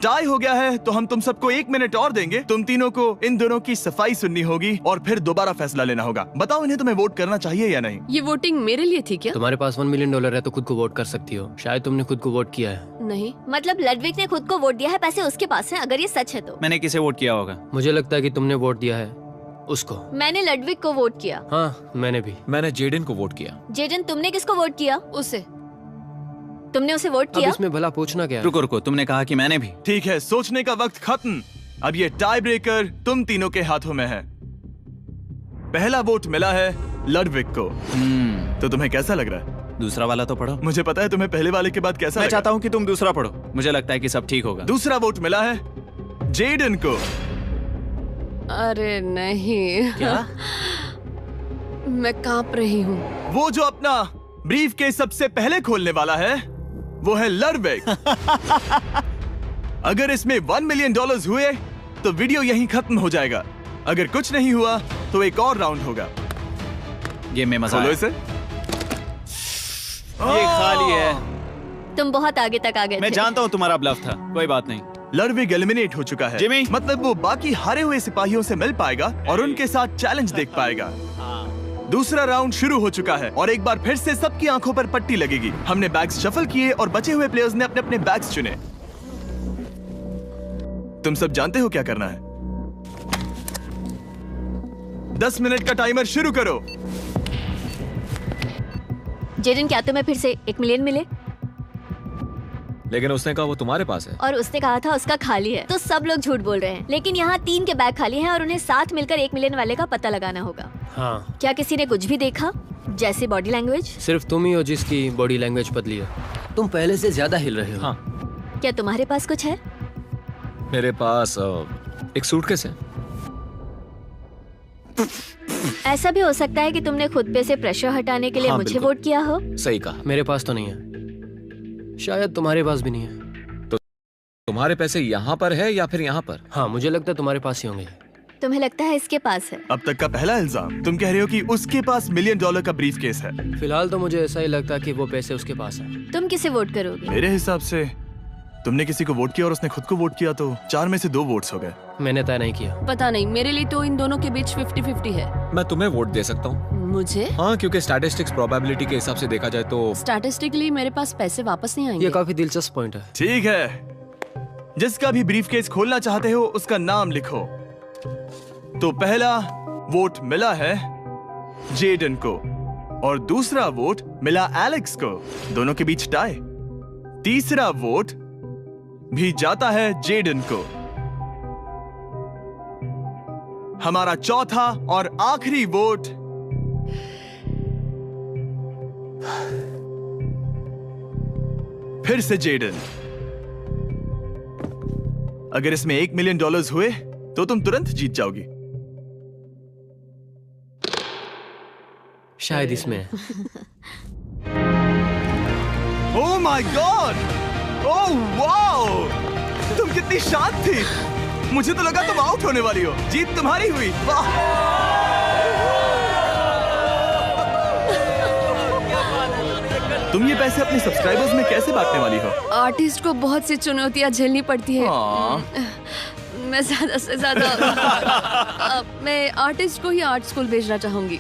टाई हो गया है तो हम तुम सबको 1 मिनट और देंगे। तुम तीनों को इन दोनों की सफाई सुननी होगी और फिर दोबारा फैसला लेना होगा। बताओ इन्हें तुम्हें वोट करना चाहिए या नहीं। ये वोटिंग मेरे लिए थी क्या? तुम्हारे पास $1 मिलियन है तो खुद को वोट कर सकती हो। शायद तुमने खुद को वोट किया है। नहीं। मतलब लडविग ने खुद को वोट दिया है, पैसे उसके पास हैं। अगर ये सच है तो मैंने किसे वोट किया होगा? मुझे लगता है कि तुमने वोट दिया है उसको। मैंने लडविग को वोट किया। हाँ, मैंने भी। मैंने जेडन को वोट किया। जेडन, तुमने किसको वोट किया? उसे। तुमने उसे वोट अब किया? इसमें भला पूछना क्या है? रुको रुको, तुमने कहा कि मैंने भी। ठीक है, सोचने का वक्त खत्म। अब ये टाई ब्रेकर तुम तीनों के हाथों में है। पहला वोट मिला है लडविग को। तो तुम्हें कैसा लग रहा है? दूसरा वाला तो पढ़ो। मुझे पता है तुम्हें पहले वाले के बाद कैसा मैं लगा। चाहता हूँ कि तुम दूसरा पढ़ो। मुझे लगता है कि सब ठीक होगा। दूसरा वोट मिला है जेडन को। अरे नहीं। क्या? मैं कांप रही हूँ। वो जो अपना ब्रीफ के सबसे पहले खोलने वाला है वो है लडविग। अगर इसमें $1 मिलियन हुए तो वीडियो यहीं खत्म हो जाएगा। अगर कुछ नहीं हुआ तो एक और राउंड होगा। गेम में मजा खोलो आया। इसे। ये खाली है। तुम बहुत आगे तक आ गए मैं थे। जानता हूँ तुम्हारा ब्लफ था, कोई बात नहीं। लडविग एलिमिनेट हो चुका है। जिमी। मतलब वो बाकी हारे हुए सिपाहियों से मिल पाएगा और उनके साथ चैलेंज देख पाएगा। दूसरा राउंड शुरू हो चुका है और एक बार फिर से सबकी आंखों पर पट्टी लगेगी। हमने बैग्स शफल किए और बचे हुए प्लेयर्स ने अपने अपने बैग्स चुने। तुम सब जानते हो क्या करना है। 10 मिनट का टाइमर शुरू करो। जेडन, क्या तुम्हें फिर से 1 मिलियन मिले? लेकिन उसने कहा वो तुम्हारे पास है। और उसने कहा था उसका खाली है। तो सब लोग झूठ बोल रहे हैं। लेकिन यहाँ 3 के बैग खाली हैं और उन्हें साथ मिलकर 1 मिलियन वाले का पता लगाना होगा। हाँ। क्या किसी ने कुछ भी देखा, जैसे बॉडी लैंग्वेज? सिर्फ तुम ही हो जिसकी बॉडी लैंग्वेज बदली है। तुम पहले से ज्यादा हिल रहे हो। हाँ। क्या तुम्हारे पास कुछ है? मेरे पास एक सूटकेस है। ऐसा भी हो सकता है कि तुमने खुद पे से प्रेशर हटाने के लिए हाँ, मुझे बिल्कुल। वोट किया हो। सही कहा। मेरे पास तो नहीं है। शायद तुम्हारे पास भी नहीं है। तो तुम्हारे पैसे यहाँ पर है या फिर यहाँ पर? हाँ, मुझे लगता है तुम्हारे पास ही होंगे। तुम्हें लगता है इसके पास है? अब तक का पहला इल्जाम। तुम कह रहे हो कि उसके पास $1 मिलियन का ब्रीफ केस है। फिलहाल तो मुझे ऐसा ही लगता है कि वो पैसे उसके पास है। तुम किसे वोट करोगे? मेरे हिसाब से तुमने किसी को वोट किया और उसने खुद को वोट किया, तो 4 में से 2 वोट्स हो गए। मैंने तय नहीं किया। पता नहीं, मेरे लिए तो इन दोनों के बीच 50-50 है। मैं तुम्हें वोट दे सकता हूँ। मुझे? हाँ, क्योंकि स्टैटिस्टिक्स प्रोबेबिलिटी के हिसाब से देखा जाए तो स्टैटिस्टिकली मेरे पास पैसे वापस नहीं आएंगे। ये काफी दिलचस्प पॉइंट है। ठीक है, जिसका भी ब्रीफ केस खोलना चाहते हो उसका नाम लिखो। तो पहला वोट मिला है जेडन को और दूसरा वोट मिला एलेक्स को। दोनों के बीच टाई। तीसरा वोट भी जाता है जेडन को। हमारा चौथा और आखिरी वोट फिर से जेडन। अगर इसमें $1 मिलियन हुए तो तुम तुरंत जीत जाओगी। शायद इसमें। Oh my God! Oh wow! तुम कितनी शांत थी। मुझे तो लगा तुम आउट होने वाली हो। जीत तुम्हारी हुई। वाह! तुम ये पैसे अपने सब्सक्राइबर्स में कैसे बांटने वाली हो? आर्टिस्ट को बहुत सी चुनौतियां झेलनी पड़ती है। मैं ज्यादा से ज्यादा मैं आर्टिस्ट को ही आर्ट स्कूल भेजना चाहूंगी।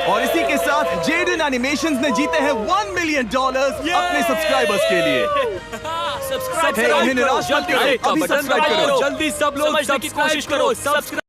और इसी के साथ जेडन एनिमेशंस ने जीते हैं $1 मिलियन अपने सब्सक्राइबर्स के लिए। सब्सक्राइब उन्हें निराश मत करो, अभी सब्सक्राइब करो। जल्दी सब लोग समझने की कोशिश करो। सब्सक्राइब